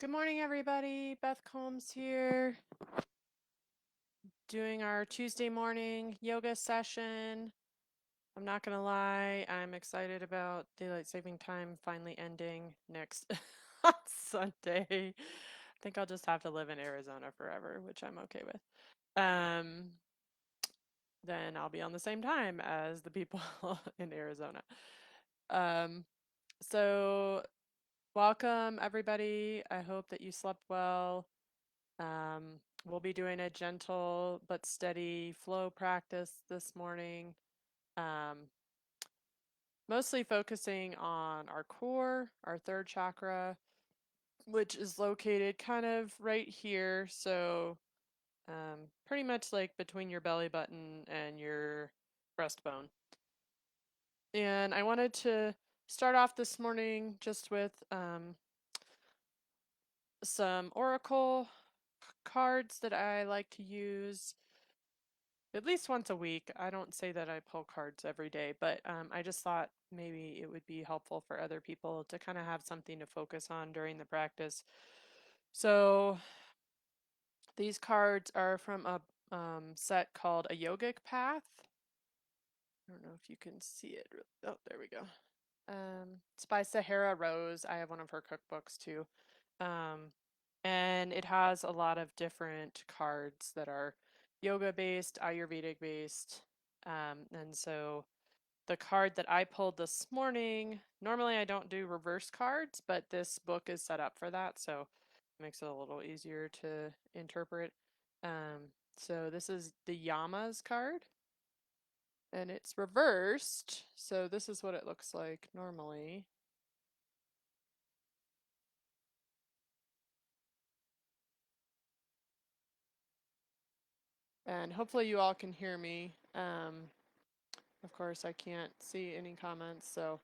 Good morning, everybody. Beth Combs here, doing our Tuesday morning yoga session. I'm not going to lie, I'm excited about daylight saving time finally ending next on Sunday. I think I'll just have to live in Arizona forever, which I'm okay with. Then I'll be on the same time as the people in Arizona. Um, so welcome, everybody. I hope that you slept well. We'll be doing a gentle but steady flow practice this morning, um, mostly focusing on our core, our third chakra, which is located kind of right here. So, pretty much like between your belly button and your breastbone. And I wanted to start off this morning just with some oracle cards that I like to use at least once a week. I don't say that I pull cards every day, but I just thought maybe it would be helpful for other people to kind of have something to focus on during the practice. So these cards are from a set called A Yogic Path. I don't know if you can see it. Oh, there we go. It's by Sahara Rose. I have one of her cookbooks too. Um, and it has a lot of different cards that are yoga based, Ayurvedic based. And so the card that I pulled this morning, normally I don't do reverse cards, but this book is set up for that, so it makes it a little easier to interpret. So this is the Yamas card, and it's reversed, so this is what it looks like normally. And hopefully you all can hear me. Of course, I can't see any comments, so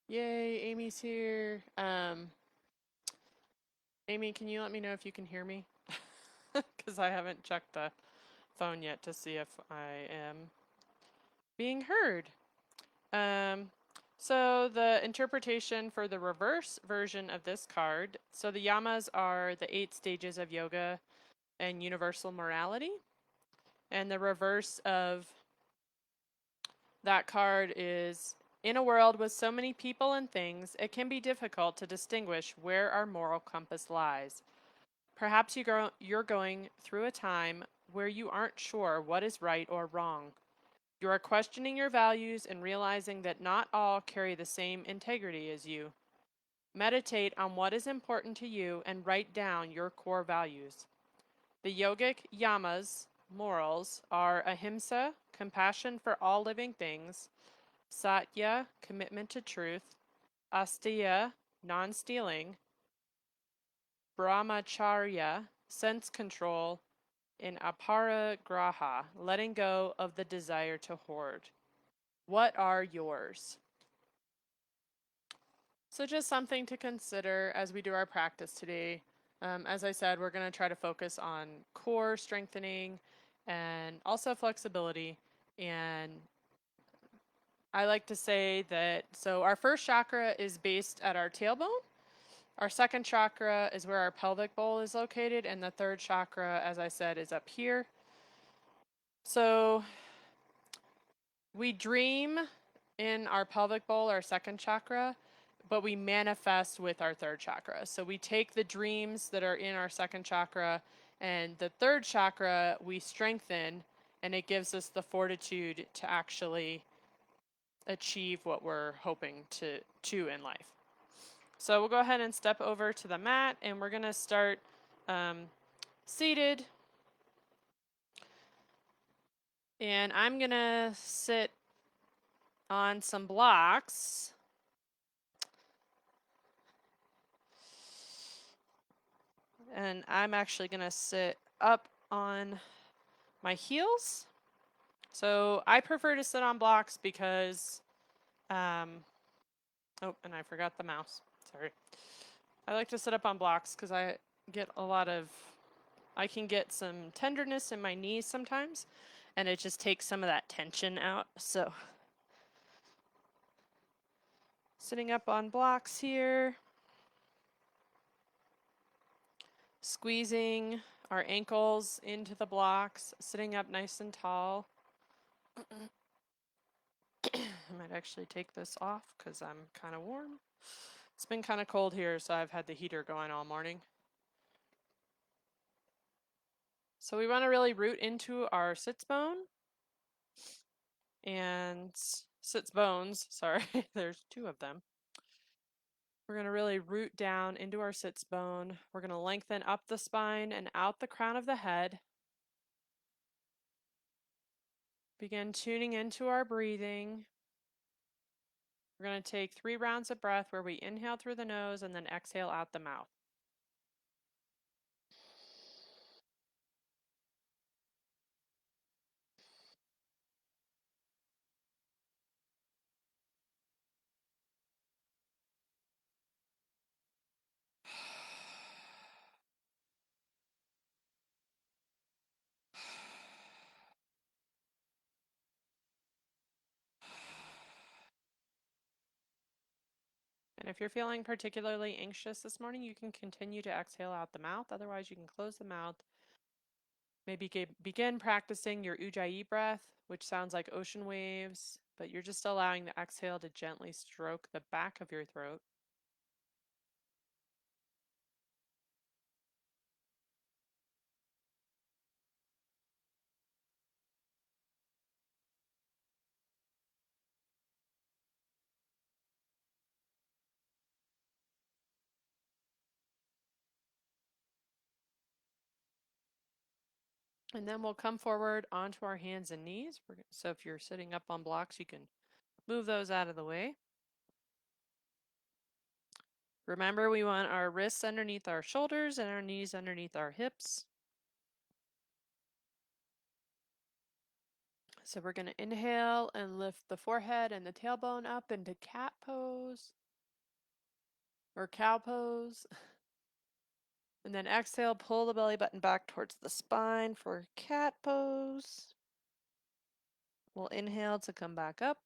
yay, Amy's here. Amy, can you let me know if you can hear me? Because I haven't checked the phone yet to see if I am being heard. Um, so the interpretation for the reverse version of this card, so the yamas are the 8 stages of yoga and universal morality. And the reverse of that card is, in a world with so many people and things, it can be difficult to distinguish where our moral compass lies. Perhaps you're going through a time where you aren't sure what is right or wrong. You are questioning your values and realizing that not all carry the same integrity as you. Meditate on what is important to you and write down your core values. The yogic yamas, morals, are ahimsa, compassion for all living things, satya, commitment to truth, asteya, non-stealing, brahmacharya, sense control, and aparigraha, letting go of the desire to hoard. What are yours? So just something to consider as we do our practice today. As I said, we're going to try to focus on core strengthening and also flexibility. And I like to say that, so our first chakra is based at our tailbone. Our second chakra is where our pelvic bowl is located. And the third chakra, as I said, is up here. So we dream in our pelvic bowl, our second chakra, but we manifest with our third chakra. So we take the dreams that are in our second chakra, and the third chakra we strengthen, and it gives us the fortitude to actually achieve what we're hoping to in life. So we'll go ahead and step over to the mat, and we're going to start seated. And I'm going to sit on some blocks. And I'm actually going to sit up on my heels. So I prefer to sit on blocks because, oh, and I forgot the mouse. Sorry. I like to sit up on blocks because I can get some tenderness in my knees sometimes, and it just takes some of that tension out. So sitting up on blocks here. Squeezing our ankles into the blocks, sitting up nice and tall. I might actually take this off because I'm kind of warm. It's been kind of cold here, so I've had the heater going all morning. So we want to really root into our sits bone and sits bones. Sorry, there's two of them. We're going to really root down into our sits bone. We're going to lengthen up the spine and out the crown of the head. Begin tuning into our breathing. We're going to take 3 rounds of breath where we inhale through the nose and then exhale out the mouth. And if you're feeling particularly anxious this morning, you can continue to exhale out the mouth. Otherwise, you can close the mouth. Maybe begin practicing your Ujjayi breath, which sounds like ocean waves, but you're just allowing the exhale to gently stroke the back of your throat. And then we'll come forward onto our hands and knees. So if you're sitting up on blocks, you can move those out of the way. Remember, we want our wrists underneath our shoulders and our knees underneath our hips. So we're going to inhale and lift the forehead and the tailbone up into cat pose or cow pose. And then exhale, pull the belly button back towards the spine for cat pose. We'll inhale to come back up.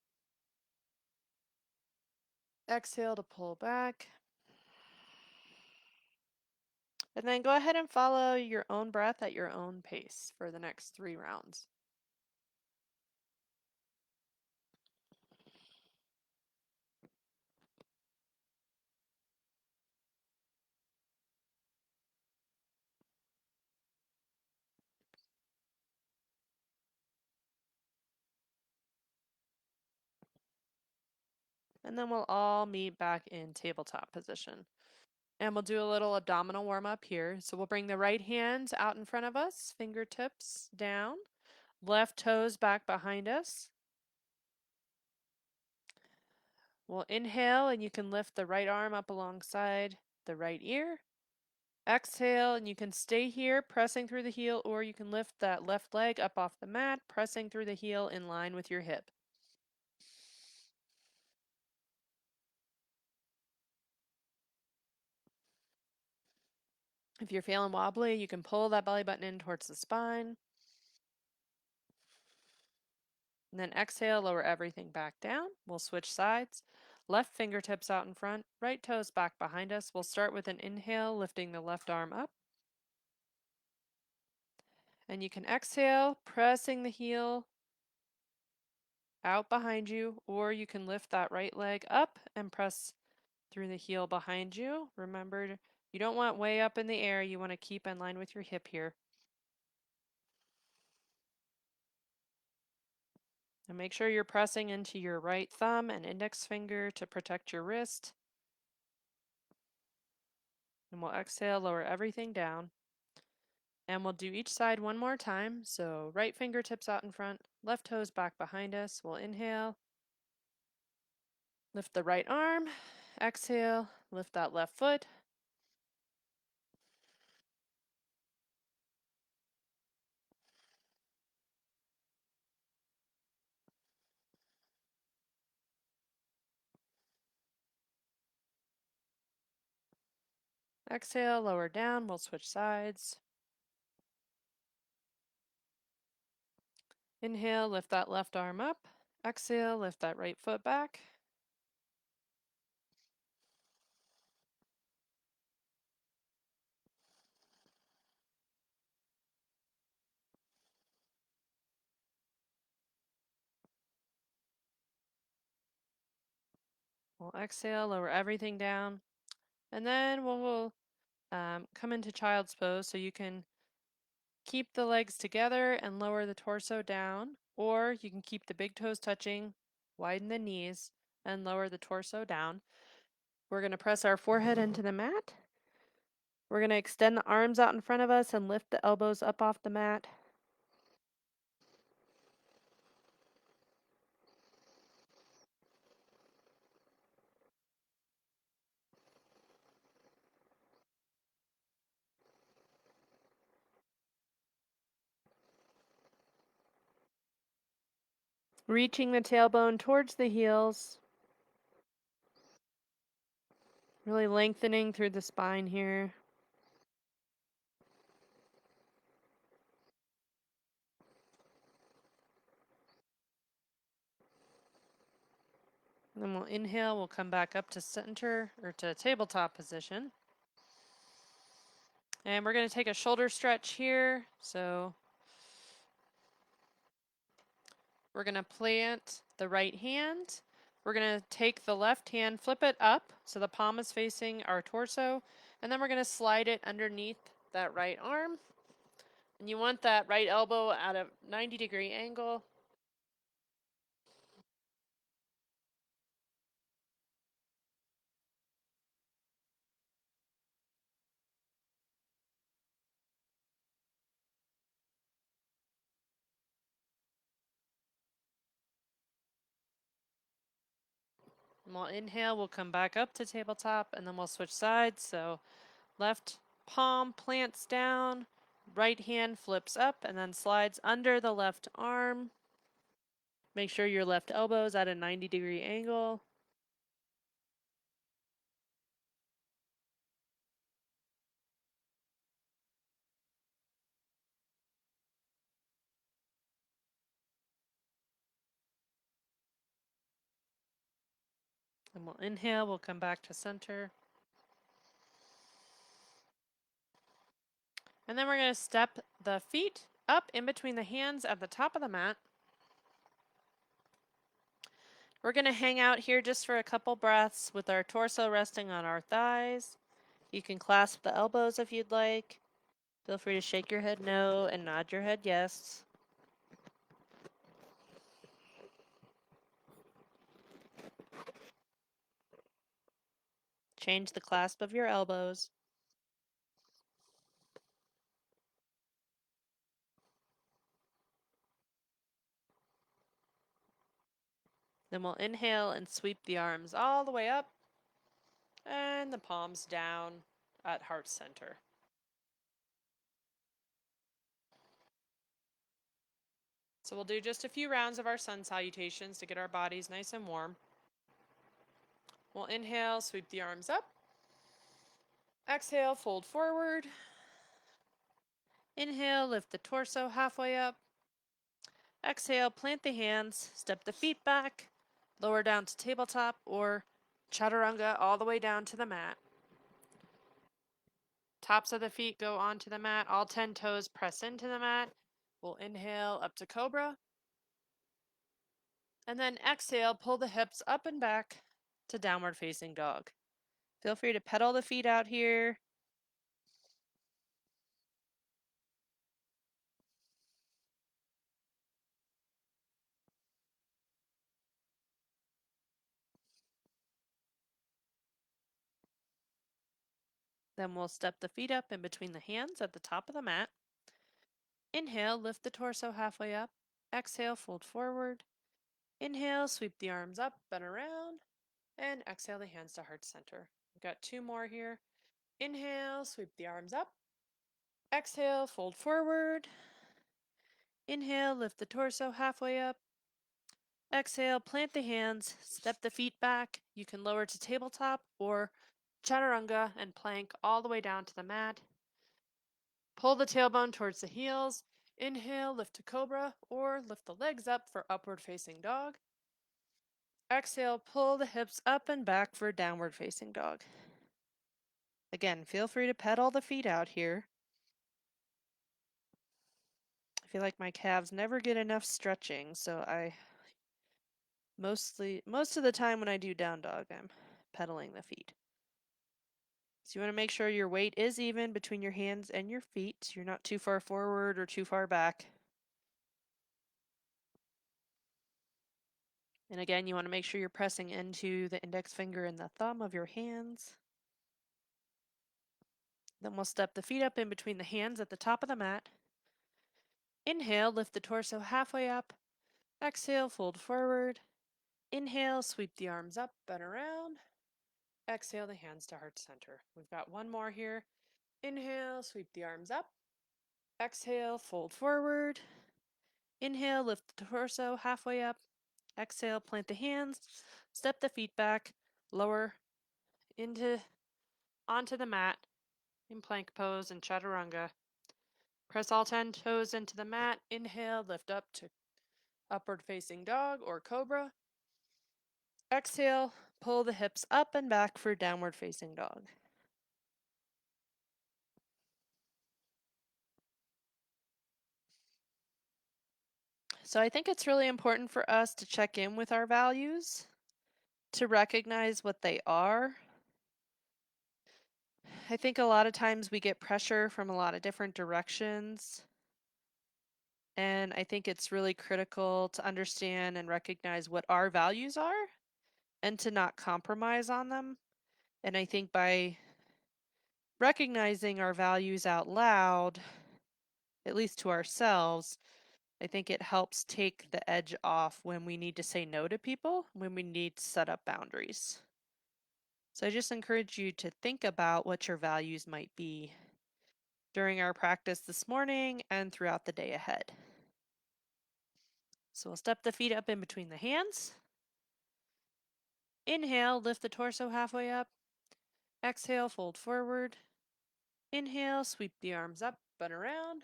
Exhale to pull back. And then go ahead and follow your own breath at your own pace for the next 3 rounds. And then we'll all meet back in tabletop position. And we'll do a little abdominal warm up here. So we'll bring the right hand out in front of us, fingertips down, left toes back behind us. We'll inhale and you can lift the right arm up alongside the right ear. Exhale and you can stay here pressing through the heel, or you can lift that left leg up off the mat, pressing through the heel in line with your hip. If you're feeling wobbly, you can pull that belly button in towards the spine. And then exhale, lower everything back down. We'll switch sides. Left fingertips out in front, right toes back behind us. We'll start with an inhale, lifting the left arm up. And you can exhale, pressing the heel out behind you, or you can lift that right leg up and press through the heel behind you. Remember, you don't want way up in the air. You want to keep in line with your hip here. And make sure you're pressing into your right thumb and index finger to protect your wrist. And we'll exhale, lower everything down. And we'll do each side one more time. So right fingertips out in front, left toes back behind us. We'll inhale, lift the right arm, exhale, lift that left foot. Exhale, lower down, we'll switch sides. Inhale, lift that left arm up. Exhale, lift that right foot back. We'll exhale, lower everything down. And then we'll come into child's pose, so you can keep the legs together and lower the torso down, or you can keep the big toes touching, widen the knees, and lower the torso down. We're going to press our forehead into the mat. We're going to extend the arms out in front of us and lift the elbows up off the mat. Reaching the tailbone towards the heels. Really lengthening through the spine here. And then we'll inhale, we'll come back up to center or to tabletop position. And we're going to take a shoulder stretch here. So we're going to plant the right hand. We're going to take the left hand, flip it up so the palm is facing our torso, and then we're going to slide it underneath that right arm. And you want that right elbow at a 90-degree angle. And we'll inhale, we'll come back up to tabletop, and then we'll switch sides. So left palm plants down, right hand flips up and then slides under the left arm. Make sure your left elbow is at a 90-degree angle. And we'll inhale, we'll come back to center. And then we're going to step the feet up in between the hands at the top of the mat. We're going to hang out here just for a couple breaths with our torso resting on our thighs. You can clasp the elbows if you'd like. Feel free to shake your head no and nod your head yes. Change the clasp of your elbows. Then we'll inhale and sweep the arms all the way up and the palms down at heart center. So we'll do just a few rounds of our sun salutations to get our bodies nice and warm. We'll inhale, sweep the arms up. Exhale, fold forward. Inhale, lift the torso halfway up. Exhale, plant the hands, step the feet back, lower down to tabletop or chaturanga all the way down to the mat. Tops of the feet go onto the mat, all 10 toes press into the mat. We'll inhale up to cobra. And then exhale, pull the hips up and back to downward facing dog. Feel free to pedal the feet out here. Then we'll step the feet up in between the hands at the top of the mat. Inhale, lift the torso halfway up. Exhale, fold forward. Inhale, sweep the arms up and around. And exhale the hands to heart center. We've got 2 more here. Inhale, sweep the arms up. Exhale, fold forward. Inhale, lift the torso halfway up. Exhale, plant the hands, step the feet back. You can lower to tabletop or chaturanga and plank all the way down to the mat. Pull the tailbone towards the heels. Inhale, lift to cobra or lift the legs up for upward facing dog. Exhale, pull the hips up and back for downward facing dog. Again, feel free to pedal the feet out here. I feel like my calves never get enough stretching, so I Most of the time when I do down dog, I'm pedaling the feet. So you want to make sure your weight is even between your hands and your feet. So you're not too far forward or too far back. And again, you want to make sure you're pressing into the index finger and the thumb of your hands. Then we'll step the feet up in between the hands at the top of the mat. Inhale, lift the torso halfway up. Exhale, fold forward. Inhale, sweep the arms up and around. Exhale, the hands to heart center. We've got one more here. Inhale, sweep the arms up. Exhale, fold forward. Inhale, lift the torso halfway up. Exhale, plant the hands. Step the feet back. Lower onto the mat in plank pose and chaturanga. Press all 10 toes into the mat. Inhale, lift up to upward facing dog or cobra. Exhale, pull the hips up and back for downward facing dog. So I think it's really important for us to check in with our values, to recognize what they are. I think a lot of times we get pressure from a lot of different directions. And I think it's really critical to understand and recognize what our values are and to not compromise on them. And I think by recognizing our values out loud, at least to ourselves, I think it helps take the edge off when we need to say no to people, when we need to set up boundaries. So I just encourage you to think about what your values might be during our practice this morning and throughout the day ahead. So we'll step the feet up in between the hands. Inhale, lift the torso halfway up. Exhale, fold forward. Inhale, sweep the arms up and around.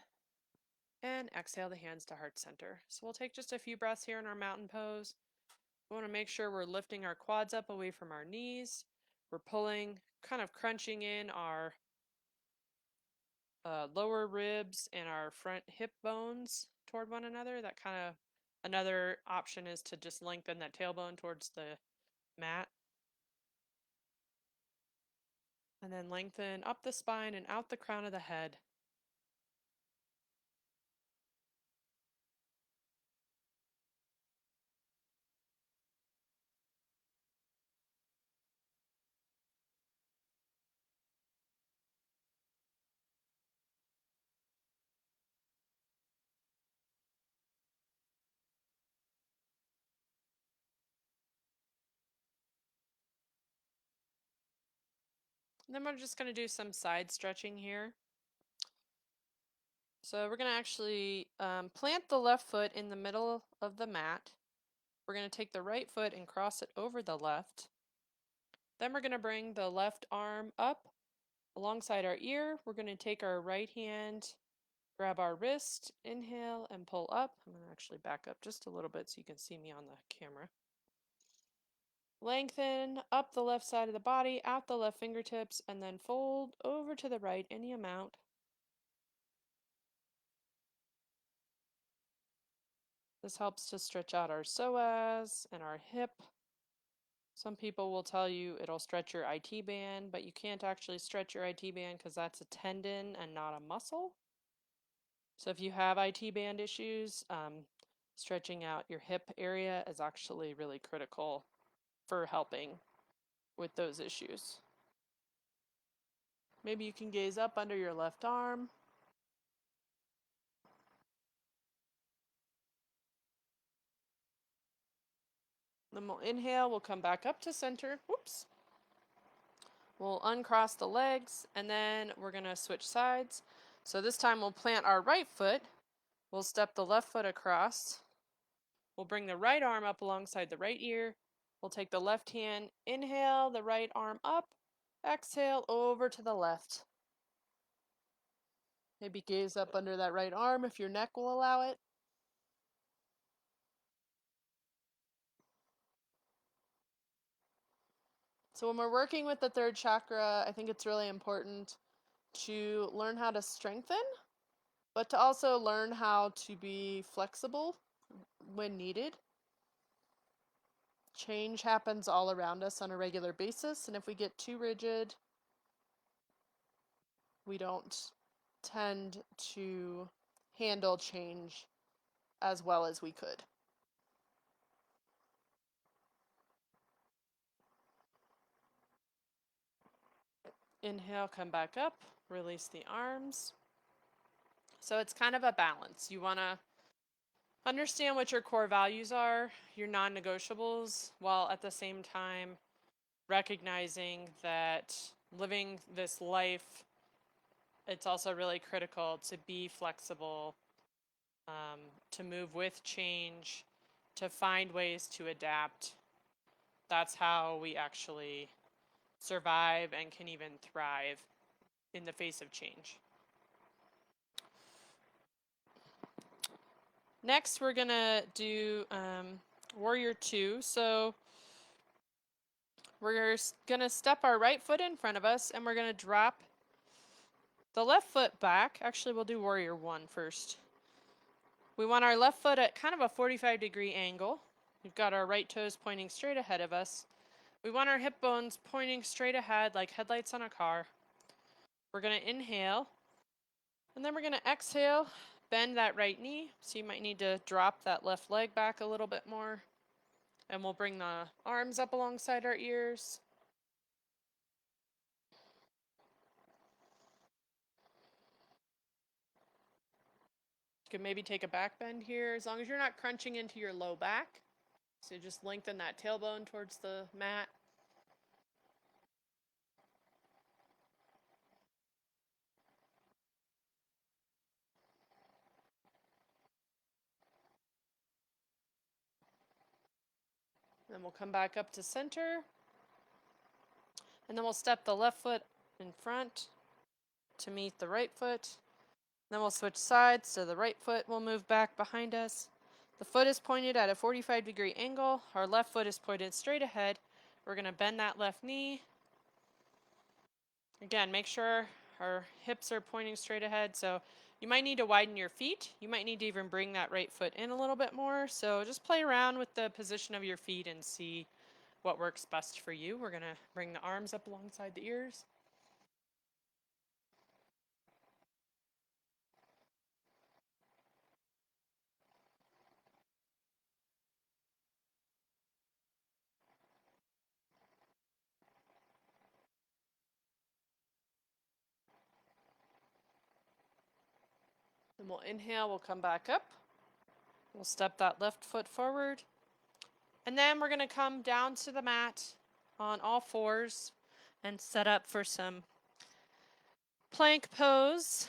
And exhale the hands to heart center. So we'll take just a few breaths here in our mountain pose. We want to make sure we're lifting our quads up away from our knees. We're pulling, kind of crunching in our lower ribs and our front hip bones toward one another. That kind of, another option is to just lengthen that tailbone towards the mat. And then lengthen up the spine and out the crown of the head. And then we're just going to do some side stretching here. So we're going to actually plant the left foot in the middle of the mat. We're going to take the right foot and cross it over the left. Then we're going to bring the left arm up alongside our ear. We're going to take our right hand, grab our wrist, inhale and pull up. I'm going to actually back up just a little bit so you can see me on the camera. Lengthen up the left side of the body, out the left fingertips, and then fold over to the right any amount. This helps to stretch out our psoas and our hip. Some people will tell you it'll stretch your IT band, but you can't actually stretch your IT band because that's a tendon and not a muscle. So if you have IT band issues, stretching out your hip area is actually really critical for helping with those issues. Maybe you can gaze up under your left arm. Then we'll inhale, we'll come back up to center. Whoops. We'll uncross the legs, and then we're going to switch sides. So this time we'll plant our right foot. We'll step the left foot across. We'll bring the right arm up alongside the right ear. We'll take the left hand, inhale, the right arm up. Exhale, over to the left. Maybe gaze up under that right arm if your neck will allow it. So when we're working with the third chakra, I think it's really important to learn how to strengthen, but to also learn how to be flexible when needed. Change happens all around us on a regular basis, and if we get too rigid, we don't tend to handle change as well as we could. Inhale, come back up, release the arms. So it's kind of a balance. You want to understand what your core values are, your non negotiables, while at the same time recognizing that living this life, it's also really critical to be flexible, to move with change, to find ways to adapt. That's how we actually survive and can even thrive in the face of change. Next, we're going to do Warrior 2. So we're going to step our right foot in front of us and we're going to drop the left foot back. Actually, we'll do Warrior 1 first. We want our left foot at kind of a 45-degree angle. We've got our right toes pointing straight ahead of us. We want our hip bones pointing straight ahead like headlights on a car. We're going to inhale, and then we're going to exhale, bend that right knee. So you might need to drop that left leg back a little bit more. And we'll bring the arms up alongside our ears. You can maybe take a back bend here, as long as you're not crunching into your low back. So just lengthen that tailbone towards the mat. Then we'll come back up to center. And then we'll step the left foot in front to meet the right foot. Then we'll switch sides, so the right foot will move back behind us. The foot is pointed at a 45-degree angle. Our left foot is pointed straight ahead. We're going to bend that left knee. Again, make sure our hips are pointing straight ahead. So you might need to widen your feet. You might need to even bring that right foot in a little bit more. So just play around with the position of your feet and see what works best for you. We're going to bring the arms up alongside the ears. Then we'll inhale, we'll come back up. We'll step that left foot forward. And then we're going to come down to the mat on all fours and set up for some plank pose,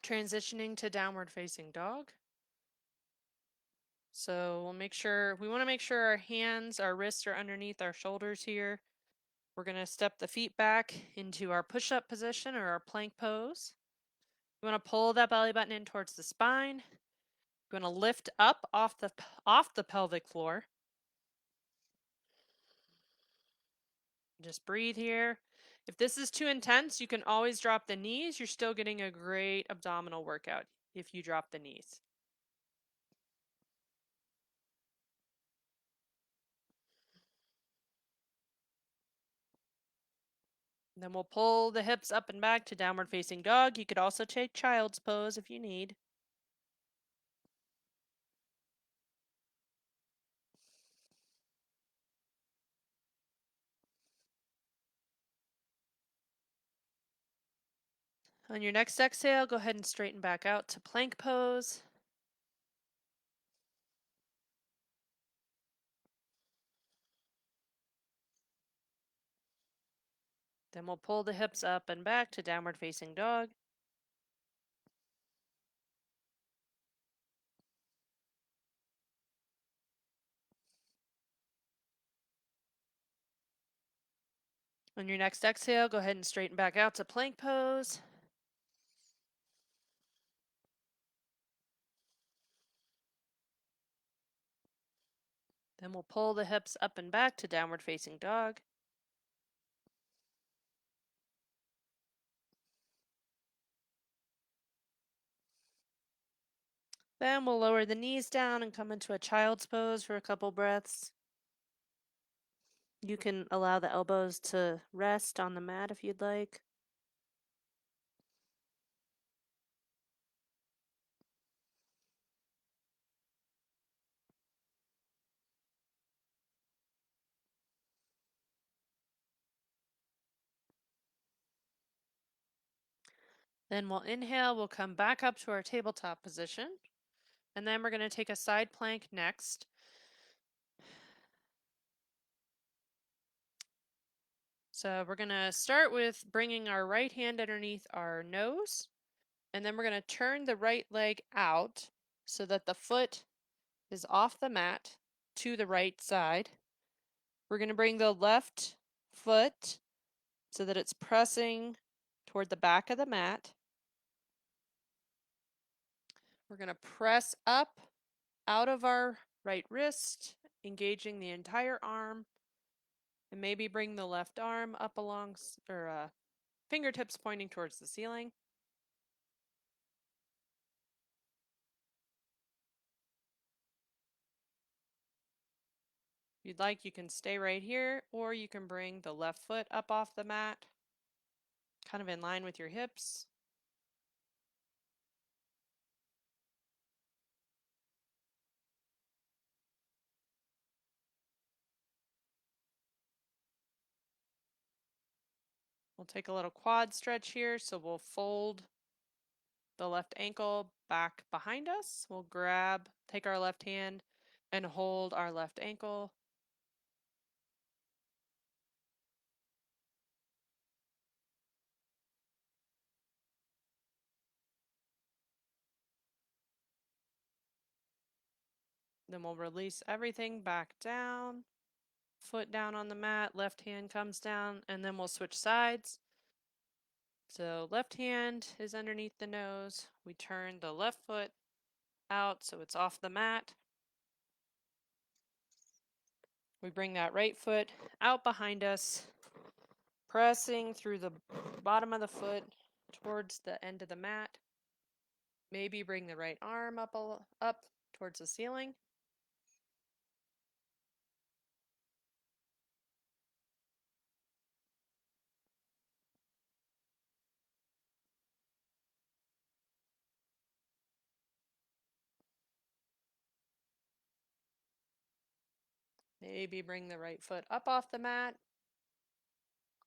transitioning to downward facing dog. So we want to make sure our hands, our wrists are underneath our shoulders here. We're going to step the feet back into our push-up position or our plank pose. You want to pull that belly button in towards the spine. You want to lift up off the pelvic floor. Just breathe here. If this is too intense, you can always drop the knees. You're still getting a great abdominal workout if you drop the knees. Then we'll pull the hips up and back to downward facing dog. You could also take child's pose if you need. On your next exhale, go ahead and straighten back out to plank pose. Then we'll pull the hips up and back to downward facing dog. On your next exhale, go ahead and straighten back out to plank pose. Then we'll pull the hips up and back to downward facing dog. Then we'll lower the knees down and come into a child's pose for a couple breaths. You can allow the elbows to rest on the mat if you'd like. Then we'll inhale, we'll come back up to our tabletop position. And then we're going to take a side plank next. So we're going to start with bringing our right hand underneath our nose. And then we're going to turn the right leg out so that the foot is off the mat to the right side. We're going to bring the left foot so that it's pressing toward the back of the mat. We're going to press up out of our right wrist, engaging the entire arm, and maybe bring the left arm up along, or fingertips pointing towards the ceiling. If you'd like, you can stay right here, or you can bring the left foot up off the mat, kind of in line with your hips. We'll take a little quad stretch here, so we'll fold the left ankle back behind us. We'll take our left hand and hold our left ankle. Then we'll release everything back down. Foot down on the mat, left hand comes down, and then we'll switch sides. So left hand is underneath the nose. We turn the left foot out so it's off the mat. We bring that right foot out behind us, pressing through the bottom of the foot towards the end of the mat. Maybe bring the right arm up towards the ceiling. Maybe bring the right foot up off the mat,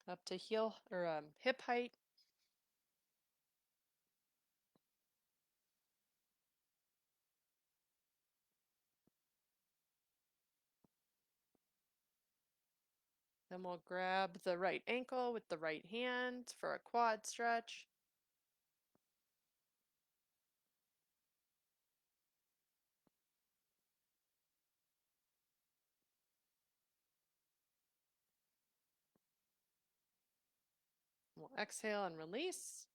up to heel or hip height. Then we'll grab the right ankle with the right hand for a quad stretch. We'll exhale and release.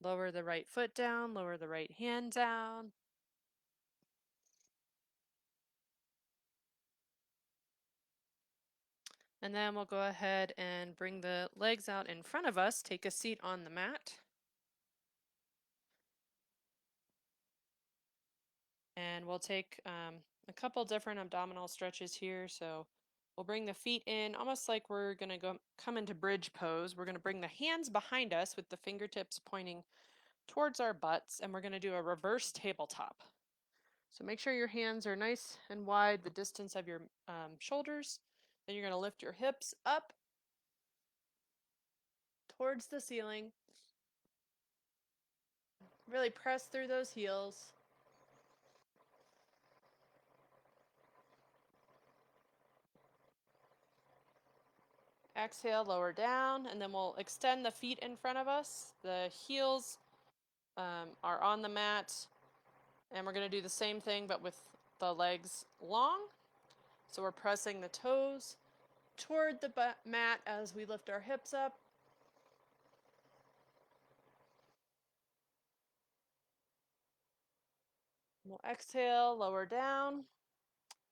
Lower the right foot down, lower the right hand down. And then we'll go ahead and bring the legs out in front of us. Take a seat on the mat. And we'll take a couple different abdominal stretches here. So we'll bring the feet in almost like we're going to come into bridge pose. We're going to bring the hands behind us with the fingertips pointing towards our butts, and we're going to do a reverse tabletop. So make sure your hands are nice and wide, the distance of your shoulders. Then you're going to lift your hips up towards the ceiling. Really press through those heels. Exhale, lower down, and then we'll extend the feet in front of us. The heels are on the mat, and we're going to do the same thing but with the legs long. So we're pressing the toes toward the mat as we lift our hips up. We'll exhale, lower down,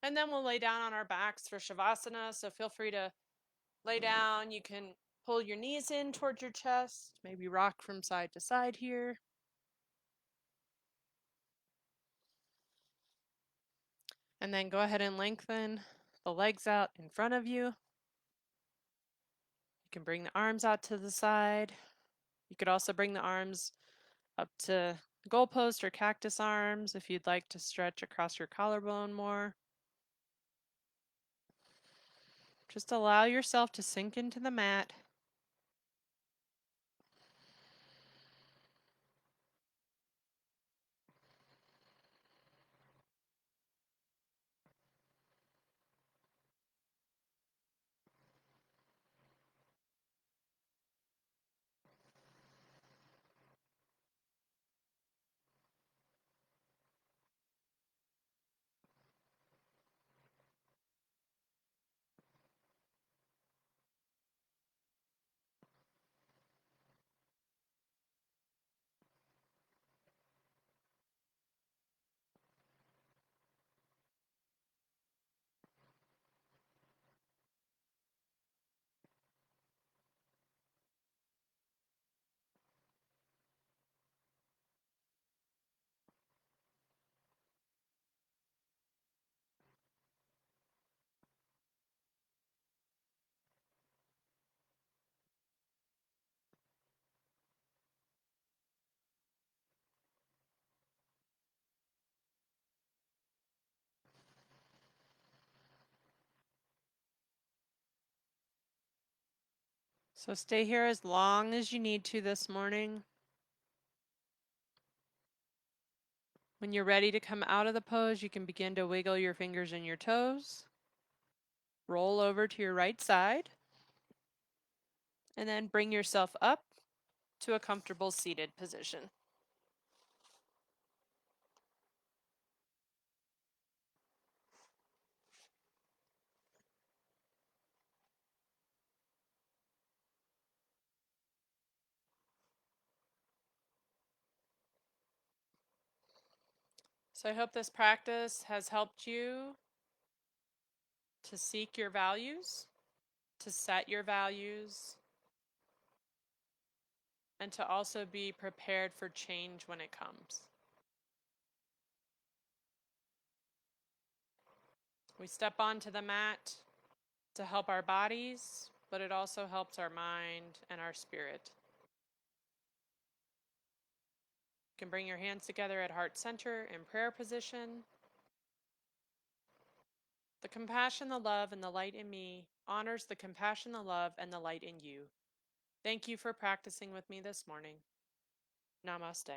and then we'll lay down on our backs for Shavasana. So feel free to lay down. You can pull your knees in towards your chest, maybe rock from side to side here. And then go ahead and lengthen the legs out in front of you. can bring the arms out to the side. You could also bring the arms up to goalpost or cactus arms if you'd like to stretch across your collarbone more. Just allow yourself to sink into the mat. So stay here as long as you need to this morning. When you're ready to come out of the pose, you can begin to wiggle your fingers and your toes. Roll over to your right side. And then bring yourself up to a comfortable seated position. So I hope this practice has helped you to seek your values, to set your values, and to also be prepared for change when it comes. We step onto the mat to help our bodies, but it also helps our mind and our spirit. You can bring your hands together at heart center in prayer position. The compassion, the love, and the light in me honors the compassion, the love, and the light in you. Thank you for practicing with me this morning. Namaste.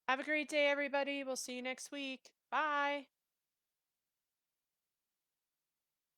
Have a great day, everybody. We'll see you next week. Bye.